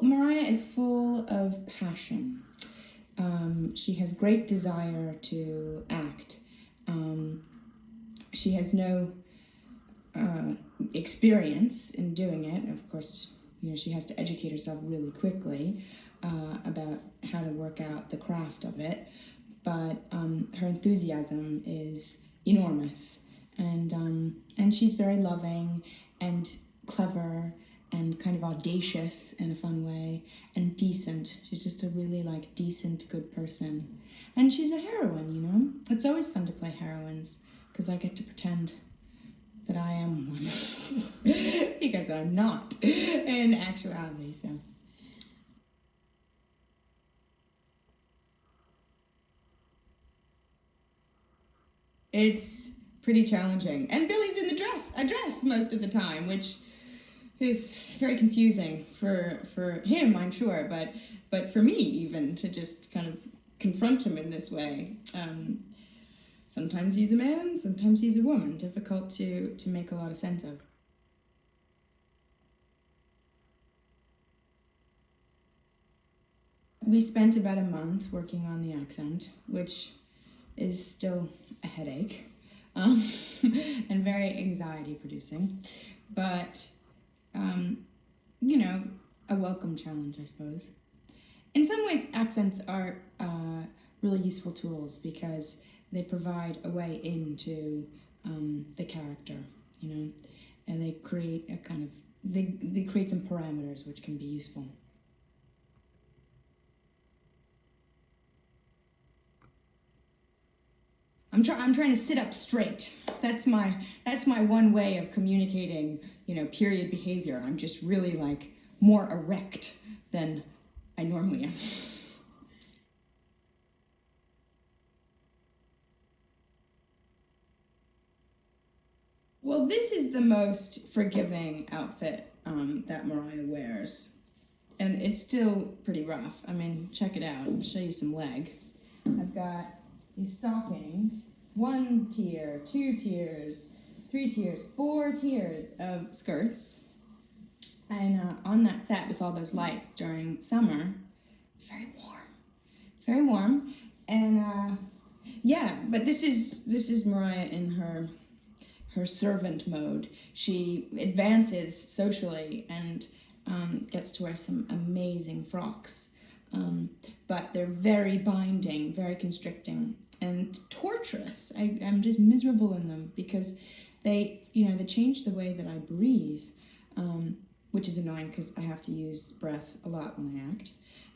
Mariah is full of passion. She has great desire to act. She has no experience in doing it. Of course, she has to educate herself really quickly about how to work out the craft of it. But her enthusiasm is enormous, and she's very loving and clever and kind of audacious in a fun way, and decent. She's just a really decent, good person. And she's a heroine, It's always fun to play heroines because I get to pretend that I am one because I'm not in actuality, so. It's pretty challenging. And Billy's in a dress most of the time, which is very confusing for him, I'm sure, but for me even, to just kind of confront him in this way. Sometimes he's a man, sometimes he's a woman. Difficult to make a lot of sense of. We spent about a month working on the accent, which is still a headache, and very anxiety producing, but a welcome challenge, I suppose. In some ways, accents are really useful tools because they provide a way into the character, and they create they create some parameters which can be useful. I'm trying to sit up straight. That's my one way of communicating, period behavior. I'm just really more erect than I normally am. Well, this is the most forgiving outfit that Mariah wears. And it's still pretty rough. I mean, check it out. I'll show you some leg. I've got these stockings, 1 tier, 2 tiers, 3 tiers, 4 tiers of skirts. And on that set with all those lights during summer, it's very warm. It's very warm. And yeah, but this is Mariah in her servant mode. She advances socially and gets to wear some amazing frocks. But they're very binding, very constricting, and torturous. I'm just miserable in them because they change the way that I breathe, which is annoying because I have to use breath a lot when I act,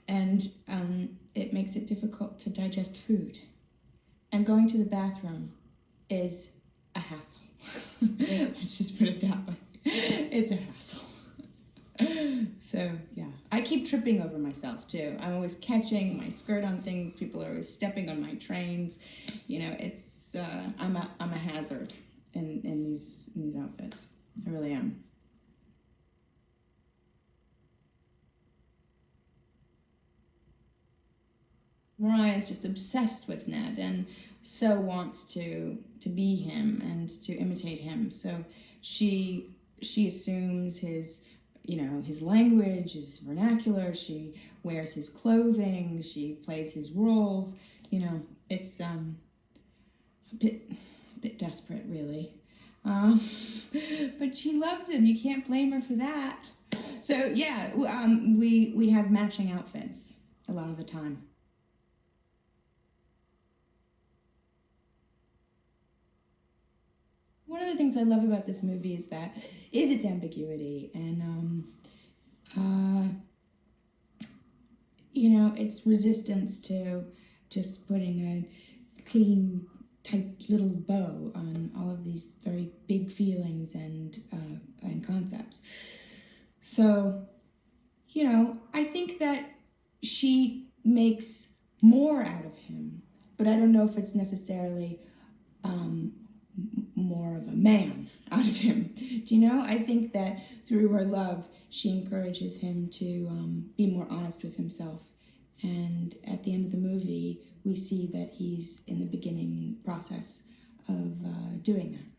and it makes it difficult to digest food. And going to the bathroom is a hassle. Let's just put it that way. It's a hassle. So yeah, I keep tripping over myself too. I'm always catching my skirt on things. People are always stepping on my trains. It's I'm a hazard in these outfits. I really am. Mariah is just obsessed with Ned and so wants to be him and to imitate him. So she assumes his language, his vernacular. She wears his clothing. She plays his roles. It's a bit desperate, really. But she loves him. You can't blame her for that. So yeah, we have matching outfits a lot of the time. One of the things I love about this movie is its ambiguity and its resistance to just putting a clean, tight little bow on all of these very big feelings and concepts. So, I think that she makes more out of him, but I don't know if it's necessarily more of a man out of him. Do you know? I think that through her love, she encourages him to be more honest with himself. And at the end of the movie, we see that he's in the beginning process of doing that.